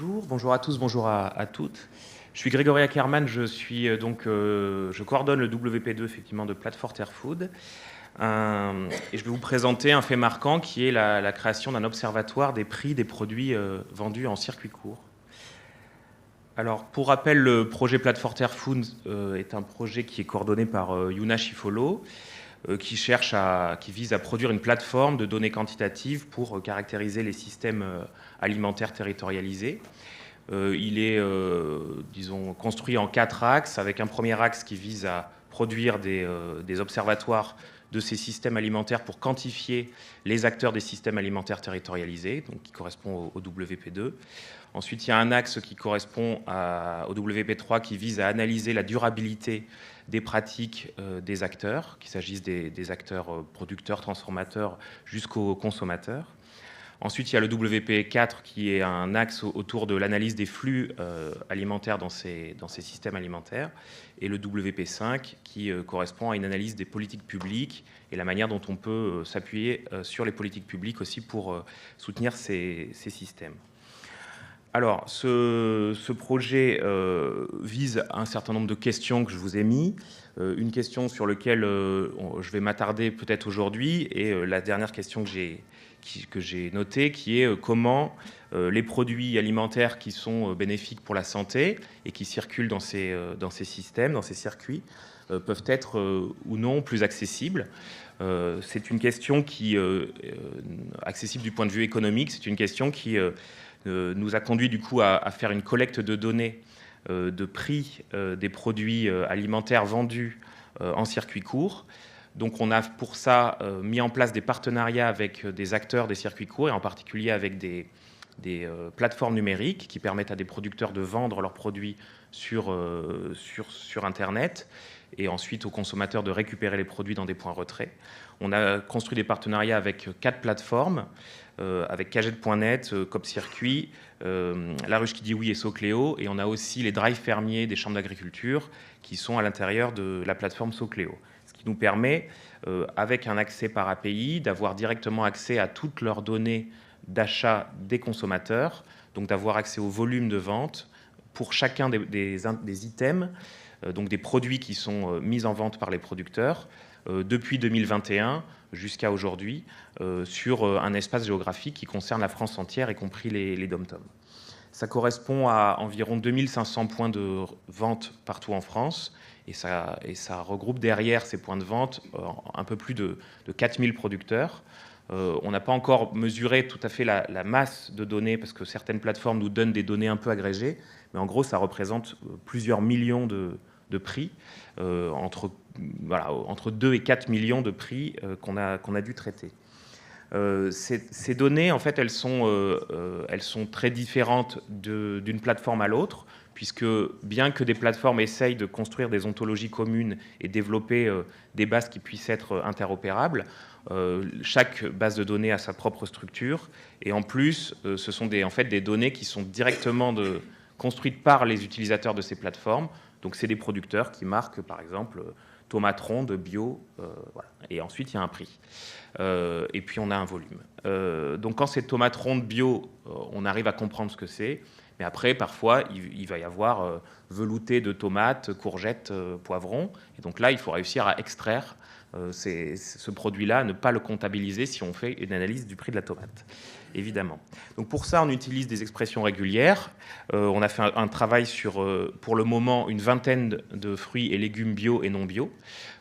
Bonjour à tous, bonjour à toutes. Je suis Grégory Ackermann, je coordonne le WP2 effectivement de Platform Food. Et je vais vous présenter un fait marquant qui est la création d'un observatoire des prix des produits vendus en circuit court. Alors, pour rappel, le projet Platform Food est un projet qui est coordonné par Yuna Chifolo, qui vise à produire une plateforme de données quantitatives pour caractériser les systèmes alimentaires territorialisés. Il est, construit en 4 axes, avec un premier axe qui vise à produire des observatoires de ces systèmes alimentaires pour quantifier les acteurs des systèmes alimentaires territorialisés, donc qui correspond au WP2. Ensuite, il y a un axe qui correspond au WP3 qui vise à analyser la durabilité des pratiques des acteurs, qu'il s'agisse des acteurs producteurs, transformateurs, jusqu'aux consommateurs. Ensuite, il y a le WP4 qui est un axe autour de l'analyse des flux alimentaires dans ces systèmes alimentaires, et le WP5 qui correspond à une analyse des politiques publiques et la manière dont on peut s'appuyer sur les politiques publiques aussi pour soutenir ces systèmes. Alors, ce projet vise un certain nombre de questions que je vous ai mis. Une question sur laquelle je vais m'attarder peut-être aujourd'hui, et la dernière question que j'ai notée, qui est comment les produits alimentaires qui sont bénéfiques pour la santé et qui circulent dans ces systèmes, dans ces circuits, peuvent être ou non plus accessibles. C'est une question qui, accessible du point de vue économique, c'est une question qui nous a conduit du coup à faire une collecte de données de prix des produits alimentaires vendus en circuit court. Donc on a pour ça mis en place des partenariats avec des acteurs des circuits courts, et en particulier avec des plateformes numériques qui permettent à des producteurs de vendre leurs produits sur Internet, et ensuite aux consommateurs de récupérer les produits dans des points retrait. On a construit des partenariats avec 4 plateformes, avec Cagette.net, Copcircuit, La Ruche qui dit oui et Socléo, et on a aussi les drives fermiers des chambres d'agriculture qui sont à l'intérieur de la plateforme Socléo. Ce qui nous permet, avec un accès par API, d'avoir directement accès à toutes leurs données d'achat des consommateurs, donc d'avoir accès au volume de vente pour chacun des items, donc des produits qui sont mis en vente par les producteurs, depuis 2021 jusqu'à aujourd'hui, sur un espace géographique qui concerne la France entière, y compris les DOM-TOM. Ça correspond à environ 2500 points de vente partout en France, et ça regroupe derrière ces points de vente un peu plus de 4000 producteurs. On n'a pas encore mesuré tout à fait la masse de données, parce que certaines plateformes nous donnent des données un peu agrégées, mais en gros, ça représente plusieurs millions de prix, entre 2 et 4 millions de prix qu'on a dû traiter. Ces données, en fait, elles sont très différentes d'une plateforme à l'autre, puisque bien que des plateformes essayent de construire des ontologies communes et développer des bases qui puissent être interopérables, chaque base de données a sa propre structure, et en plus, ce sont des données qui sont directement construites par les utilisateurs de ces plateformes. Donc c'est des producteurs qui marquent, par exemple, tomates rondes, bio, voilà. Et ensuite il y a un prix. Et puis on a un volume. Donc quand c'est tomates rondes bio, on arrive à comprendre ce que c'est. Mais après, parfois, il va y avoir velouté de tomates, courgettes, poivrons. Et donc là, il faut réussir à extraire ce produit-là, ne pas le comptabiliser si on fait une analyse du prix de la tomate, évidemment. Donc pour ça, on utilise des expressions régulières. On a fait un travail sur, pour le moment, une vingtaine de fruits et légumes bio et non bio.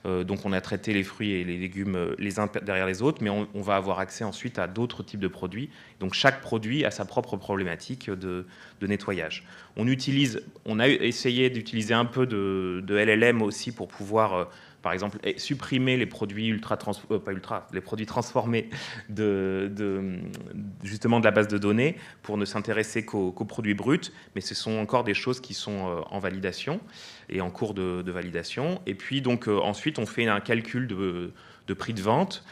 Donc on a traité les fruits et les légumes les uns derrière les autres, mais on va avoir accès ensuite à d'autres types de produits. Donc chaque produit a sa propre problématique de nettoyage. On a essayé d'utiliser un peu de LLM aussi pour pouvoir par exemple, supprimer les produits les produits transformés justement de la base de données pour ne s'intéresser qu'aux produits bruts, mais ce sont encore des choses qui sont en validation et en cours de validation. Et puis donc ensuite, on fait un calcul de prix de vente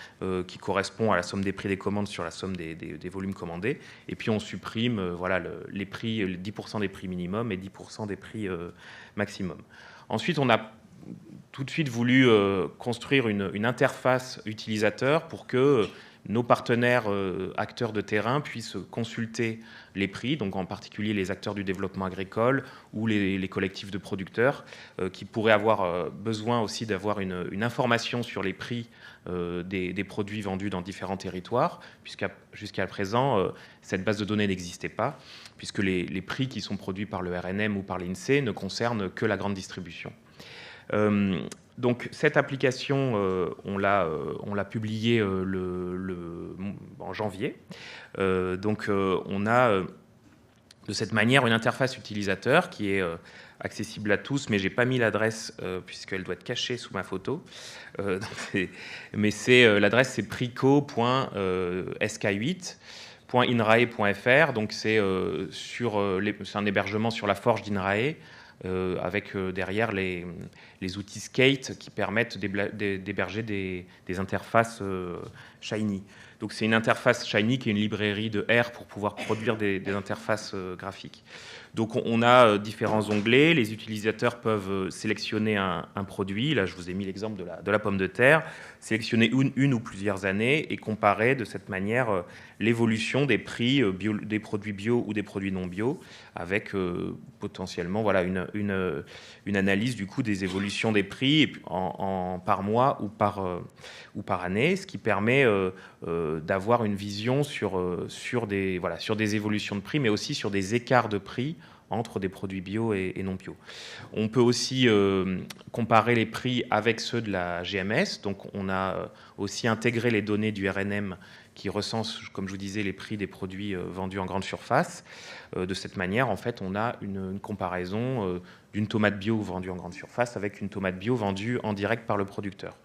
qui correspond à la somme des prix des commandes sur la somme des volumes commandés. Et puis on supprime les prix, 10% des prix minimum et 10% des prix maximum. Ensuite, on a tout de suite voulu construire une interface utilisateur pour que nos partenaires acteurs de terrain puissent consulter les prix, donc en particulier les acteurs du développement agricole ou les collectifs de producteurs qui pourraient avoir besoin aussi d'avoir une information sur les prix des produits vendus dans différents territoires, jusqu'à présent, cette base de données n'existait pas, puisque les prix qui sont produits par le RNM ou par l'INSEE ne concernent que la grande distribution. Donc cette application, on l'a publiée en janvier. On a de cette manière une interface utilisateur qui est accessible à tous, mais j'ai pas mis l'adresse puisqu'elle doit être cachée sous ma photo. L'adresse c'est prico.sk8.inrae.fr, donc c'est un hébergement sur la forge d'Inrae, avec derrière les outils Skate qui permettent d'héberger des interfaces Shiny. Donc c'est une interface Shiny qui est une librairie de R pour pouvoir produire des interfaces graphiques. Donc on a différents onglets, les utilisateurs peuvent sélectionner un produit, là je vous ai mis l'exemple de la pomme de terre, sélectionner une ou plusieurs années et comparer de cette manière l'évolution des prix des produits bio ou des produits non bio, avec potentiellement voilà, une analyse du coup des évolutions des prix par mois ou par année, ce qui permet d'avoir une vision sur des évolutions de prix, mais aussi sur des écarts de prix entre des produits bio et non bio. On peut aussi comparer les prix avec ceux de la GMS. Donc on a aussi intégré les données du RNM qui recense, comme je vous disais, les prix des produits vendus en grande surface. De cette manière, en fait, on a une comparaison d'une tomate bio vendue en grande surface avec une tomate bio vendue en direct par le producteur.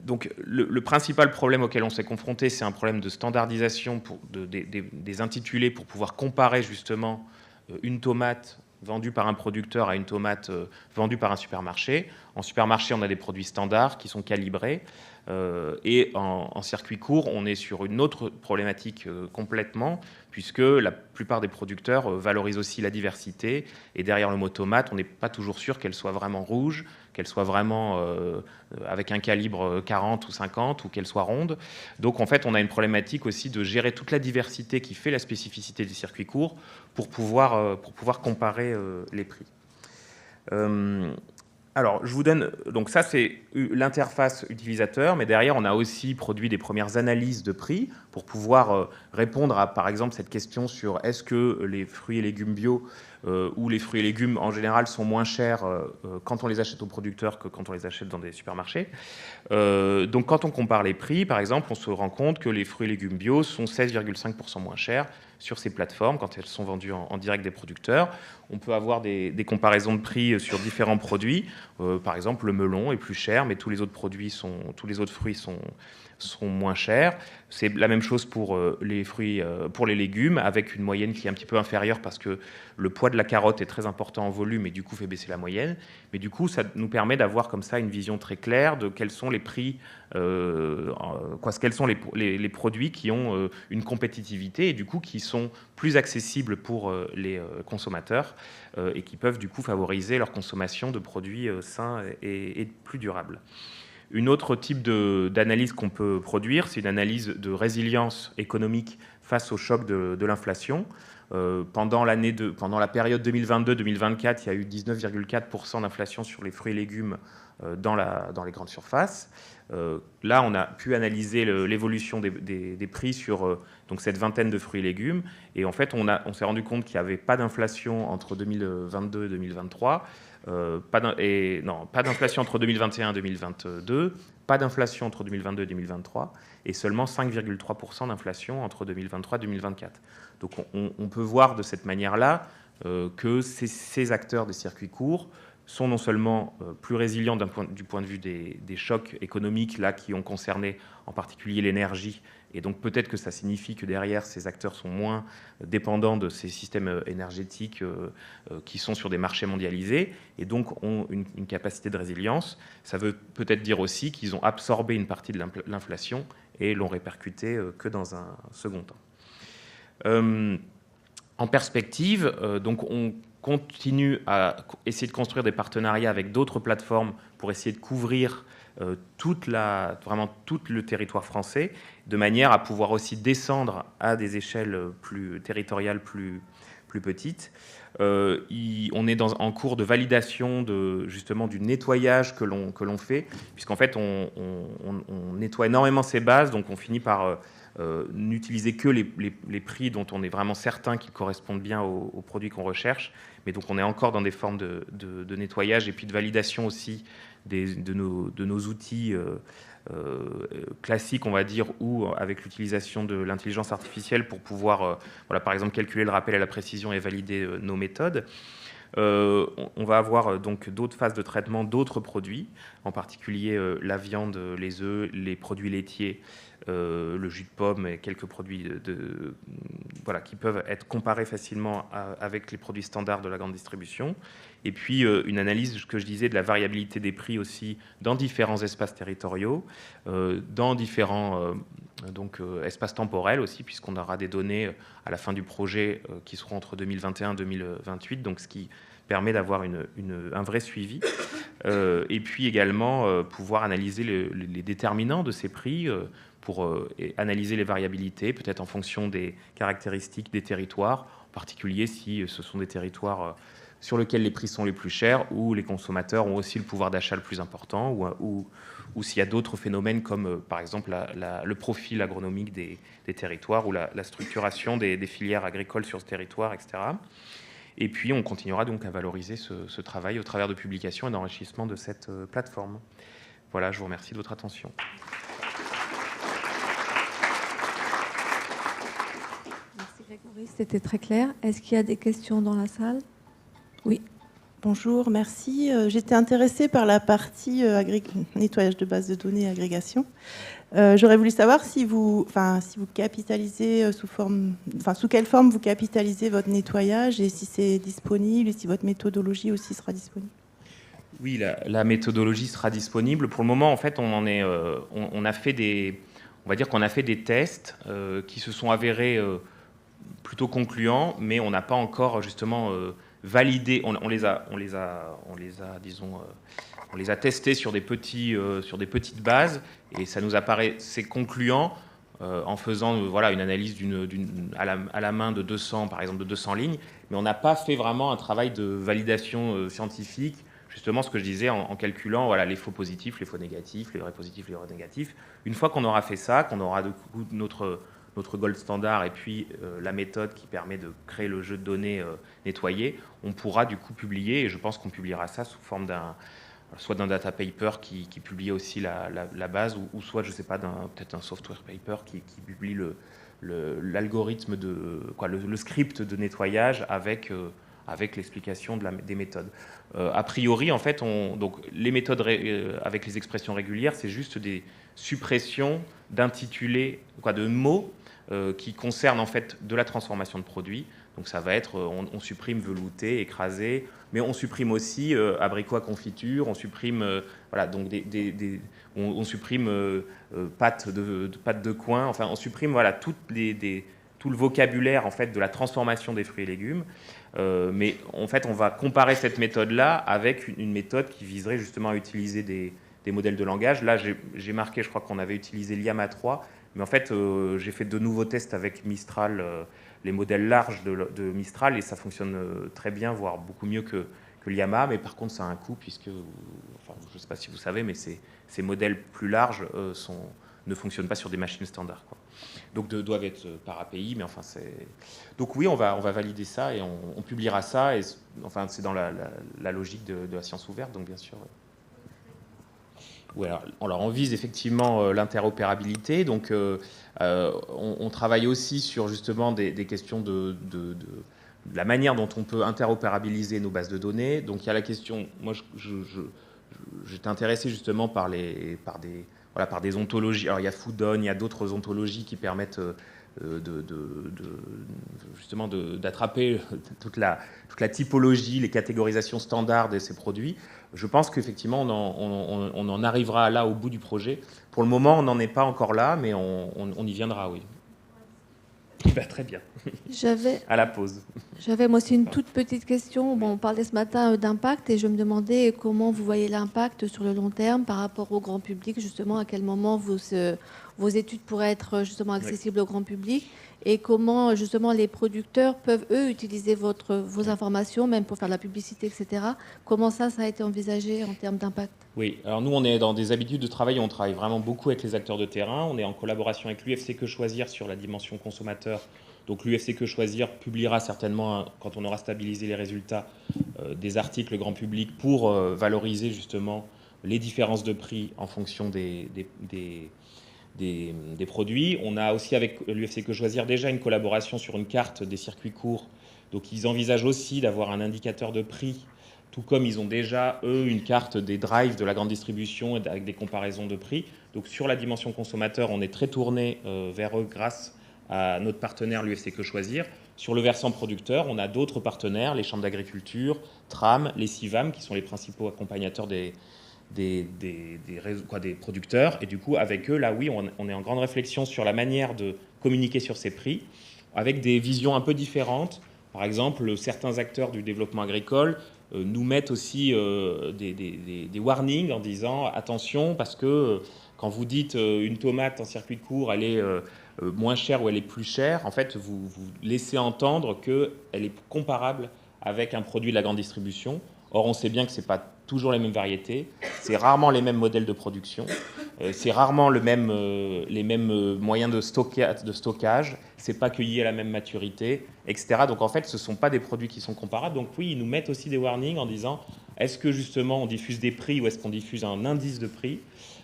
Donc le principal problème auquel on s'est confronté, c'est un problème de standardisation des intitulés pour pouvoir comparer justement une tomate vendue par un producteur à une tomate vendue par un supermarché. En supermarché, on a des produits standards qui sont calibrés, et en circuit court, on est sur une autre problématique complètement, puisque la plupart des producteurs valorisent aussi la diversité, et derrière le mot tomate, on n'est pas toujours sûr qu'elle soit vraiment rouge, qu'elle soit vraiment avec un calibre 40 ou 50, ou qu'elle soit ronde. Donc en fait, on a une problématique aussi de gérer toute la diversité qui fait la spécificité du circuit court pour pouvoir comparer les prix. Alors, je vous donne, donc ça c'est l'interface utilisateur, mais derrière on a aussi produit des premières analyses de prix pour pouvoir répondre à, par exemple, cette question sur est-ce que les fruits et légumes bio ou les fruits et légumes en général sont moins chers quand on les achète aux producteurs que quand on les achète dans des supermarchés. Donc quand on compare les prix, par exemple, on se rend compte que les fruits et légumes bio sont 16,5% moins chers sur ces plateformes quand elles sont vendues en direct des producteurs. On peut avoir des comparaisons de prix sur différents produits. Par exemple, le melon est plus cher, mais tous les autres fruits sont moins chers. C'est la même chose pour les fruits, pour les légumes, avec une moyenne qui est un petit peu inférieure parce que le poids de la carotte est très important en volume et du coup fait baisser la moyenne. Mais du coup, ça nous permet d'avoir comme ça une vision très claire de quels sont les prix, quels sont les produits qui ont une compétitivité et du coup qui sont plus accessibles pour les consommateurs et qui peuvent du coup favoriser leur consommation de produits sains et plus durables. Une autre type d'analyse qu'on peut produire, c'est une analyse de résilience économique face au choc de l'inflation. Pendant la période 2022-2024, il y a eu 19,4% d'inflation sur les fruits et légumes dans les grandes surfaces. Là, on a pu analyser l'évolution des prix sur donc cette vingtaine de fruits et légumes. Et en fait, on s'est rendu compte qu'il n'y avait pas d'inflation entre 2022 et 2023. Pas d'inflation entre 2021 et 2022, pas d'inflation entre 2022 et 2023, et seulement 5,3% d'inflation entre 2023 et 2024. Donc on peut voir de cette manière-là que ces acteurs des circuits courts sont non seulement plus résilients du point de vue des chocs économiques là, qui ont concerné en particulier l'énergie, et donc peut-être que ça signifie que derrière, ces acteurs sont moins dépendants de ces systèmes énergétiques qui sont sur des marchés mondialisés, et donc ont une capacité de résilience. Ça veut peut-être dire aussi qu'ils ont absorbé une partie de l'inflation et l'ont répercuté que dans un second temps. En perspective, donc continue à essayer de construire des partenariats avec d'autres plateformes pour essayer de couvrir vraiment tout le territoire français, de manière à pouvoir aussi descendre à des échelles plus territoriales, plus petites. On est en cours de validation justement du nettoyage que l'on fait, puisqu'en fait on nettoie énormément ces bases, donc on finit par n'utiliser que les prix dont on est vraiment certain qu'ils correspondent bien aux produits qu'on recherche. Mais donc on est encore dans des formes de nettoyage et puis de validation aussi de nos outils classiques, on va dire, ou avec l'utilisation de l'intelligence artificielle pour pouvoir, par exemple, calculer le rappel à la précision et valider nos méthodes. On va avoir donc d'autres phases de traitement d'autres produits, en particulier la viande, les œufs, les produits laitiers, le jus de pomme et quelques produits qui peuvent être comparés facilement avec les produits standards de la grande distribution. Et puis une analyse, ce que je disais, de la variabilité des prix aussi dans différents espaces territoriaux, dans différents espaces temporels aussi, puisqu'on aura des données à la fin du projet qui seront entre 2021 et 2028, donc ce qui permet d'avoir un vrai suivi. Et puis également pouvoir analyser les déterminants de ces prix pour analyser les variabilités, peut-être en fonction des caractéristiques des territoires, en particulier si ce sont des territoires sur lesquels les prix sont les plus chers, où les consommateurs ont aussi le pouvoir d'achat le plus important, ou s'il y a d'autres phénomènes comme par exemple le profil agronomique des territoires ou la structuration des filières agricoles sur ce territoire, etc. Et puis on continuera donc à valoriser ce travail au travers de publications et d'enrichissement de cette plateforme. Voilà, je vous remercie de votre attention. Merci Grégory, c'était très clair. Est-ce qu'il y a des questions dans la salle? Oui. Bonjour, merci. J'étais intéressée par la partie nettoyage de base de données et agrégation. J'aurais voulu savoir si vous capitalisez sous quelle forme vous capitalisez votre nettoyage et si c'est disponible et si votre méthodologie aussi sera disponible. Oui, la méthodologie sera disponible. Pour le moment, en fait, on a fait des tests qui se sont avérés plutôt concluants, mais on n'a pas encore justement validé. On les a testés sur des petites bases, et ça nous apparaît c'est concluant en faisant une analyse à la main de 200, par exemple, de 200 lignes, mais on n'a pas fait vraiment un travail de validation scientifique. Justement, ce que je disais, en calculant les faux positifs, les faux négatifs, les vrais positifs, les vrais négatifs. Une fois qu'on aura fait ça, qu'on aura de coup notre gold standard et puis la méthode qui permet de créer le jeu de données nettoyé, on pourra du coup publier, et je pense qu'on publiera ça sous forme soit d'un data paper qui publie aussi la base, ou soit, je ne sais pas, peut-être un software paper qui publie l'algorithme, le script de nettoyage avec l'explication des méthodes. A priori, en fait, donc, les méthodes avec les expressions régulières, c'est juste des suppressions d'intitulés, de mots qui concernent en fait de la transformation de produits. Donc ça va être, on supprime velouté, écrasé, mais on supprime aussi abricot à confiture, on supprime, donc on supprime pâte de coin, enfin on supprime tout le vocabulaire en fait de la transformation des fruits et légumes. Mais en fait, on va comparer cette méthode-là avec une méthode qui viserait justement à utiliser des modèles de langage. Là, j'ai marqué, je crois qu'on avait utilisé Llama 3, mais en fait, j'ai fait de nouveaux tests avec Mistral, les modèles larges de Mistral, et ça fonctionne très bien, voire beaucoup mieux que Llama. Mais par contre, ça a un coût, puisque, je ne sais pas si vous savez, mais ces modèles plus larges ne fonctionnent pas sur des machines standards, quoi. Donc doivent être par API, mais enfin donc oui, on va valider ça et on publiera ça, et enfin c'est dans la logique de la science ouverte, donc bien sûr. Ouais, alors on vise effectivement l'interopérabilité, donc on travaille aussi sur justement des questions de la manière dont on peut interopérabiliser nos bases de données. Donc il y a la question, moi j'étais intéressé justement par des ontologies. Alors il y a Foodon, il y a d'autres ontologies qui permettent justement d'attraper toute la typologie, les catégorisations standards de ces produits. Je pense qu'effectivement on en arrivera là au bout du projet. Pour le moment, on n'en est pas encore là, mais on y viendra, oui. Très bien, J'avais à la pause. moi aussi une toute petite question. Bon, on parlait ce matin d'impact et je me demandais comment vous voyez l'impact sur le long terme par rapport au grand public, justement, à quel moment vos études pourraient être justement accessibles au grand public et comment justement les producteurs peuvent, eux, utiliser vos informations, même pour faire de la publicité, etc. Comment ça a été envisagé en termes d'impact? Oui, alors nous, on est dans des habitudes de travail, on travaille vraiment beaucoup avec les acteurs de terrain. On est en collaboration avec l'UFC Que Choisir sur la dimension consommateur. Donc l'UFC Que Choisir publiera certainement, quand on aura stabilisé les résultats, des articles grand public pour valoriser justement les différences de prix en fonction des produits. On a aussi avec l'UFC Que Choisir déjà une collaboration sur une carte des circuits courts. Donc ils envisagent aussi d'avoir un indicateur de prix, tout comme ils ont déjà, eux, une carte des drives de la grande distribution avec des comparaisons de prix. Donc sur la dimension consommateur, on est très tourné vers eux grâce à notre partenaire, l'UFC Que Choisir. Sur le versant producteur, on a d'autres partenaires, les chambres d'agriculture, TRAM, les CIVAM, qui sont les principaux accompagnateurs des producteurs. Et du coup, avec eux, là, oui, on est en grande réflexion sur la manière de communiquer sur ces prix, avec des visions un peu différentes. Par exemple, certains acteurs du développement agricole nous mettent aussi des warnings en disant attention, parce que quand vous dites une tomate en circuit court, elle est moins chère ou elle est plus chère, en fait, vous laissez entendre qu'elle est comparable avec un produit de la grande distribution. Or, on sait bien que ce n'est pas toujours les mêmes variétés, c'est rarement les mêmes modèles de production, c'est rarement les mêmes moyens de stockage, c'est pas cueilli à la même maturité, etc. Donc en fait, ce ne sont pas des produits qui sont comparables. Donc oui, ils nous mettent aussi des warnings en disant est-ce que justement on diffuse des prix ou est-ce qu'on diffuse un indice de prix.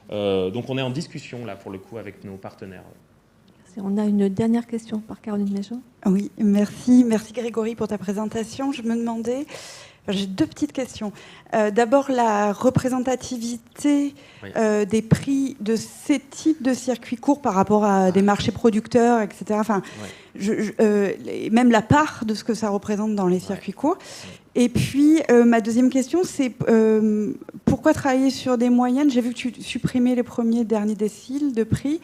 Donc on est en discussion là pour le coup avec nos partenaires. On a une dernière question par Caroline Méjean. Oui, merci Grégory pour ta présentation. Je me demandais, j'ai deux petites questions. D'abord, la représentativité des prix de ces types de circuits courts par rapport à des marchés producteurs, etc. Enfin, même la part de ce que ça représente dans les circuits courts. Et puis, ma deuxième question, c'est pourquoi travailler sur des moyennes? J'ai vu que tu supprimais les premiers derniers déciles de prix.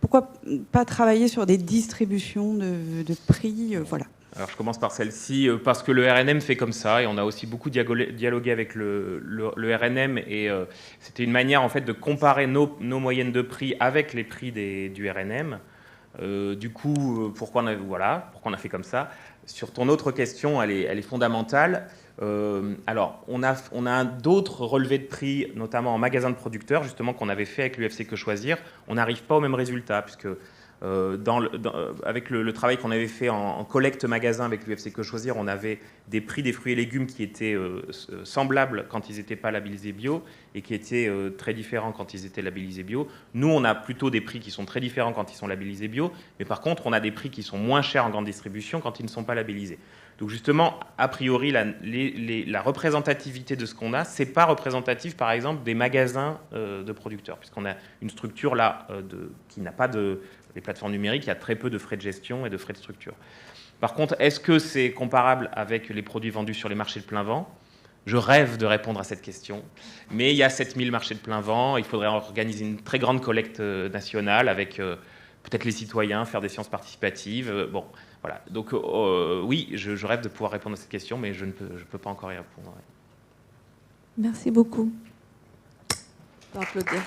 Pourquoi pas travailler sur des distributions de prix voilà. Alors je commence par celle-ci, parce que le RNM fait comme ça, et on a aussi beaucoup dialogué avec le RNM, et c'était une manière en fait de comparer nos moyennes de prix avec les prix du RNM. Du coup, pourquoi on a fait comme ça. Sur ton autre question, elle est fondamentale. Alors, on a d'autres relevés de prix, notamment en magasin de producteurs, justement, qu'on avait fait avec l'UFC Que Choisir. On n'arrive pas au même résultat, puisque avec le travail qu'on avait fait en collecte magasin avec l'UFC Que Choisir, on avait des prix des fruits et légumes qui étaient semblables quand ils n'étaient pas labellisés bio et qui étaient très différents quand ils étaient labellisés bio. Nous, on a plutôt des prix qui sont très différents quand ils sont labellisés bio, mais par contre, on a des prix qui sont moins chers en grande distribution quand ils ne sont pas labellisés. Donc justement, a priori, la représentativité de ce qu'on a, c'est pas représentatif, par exemple, des magasins de producteurs, puisqu'on a une structure là qui n'a pas les plateformes numériques, il y a très peu de frais de gestion et de frais de structure. Par contre, est-ce que c'est comparable avec les produits vendus sur les marchés de plein vent? Je rêve de répondre à cette question, mais il y a 7000 marchés de plein vent, il faudrait organiser une très grande collecte nationale avec peut-être les citoyens, faire des séances participatives. Bon, voilà. Donc oui, je rêve de pouvoir répondre à cette question, mais je ne peux pas encore y répondre. Merci beaucoup. On peut applaudir.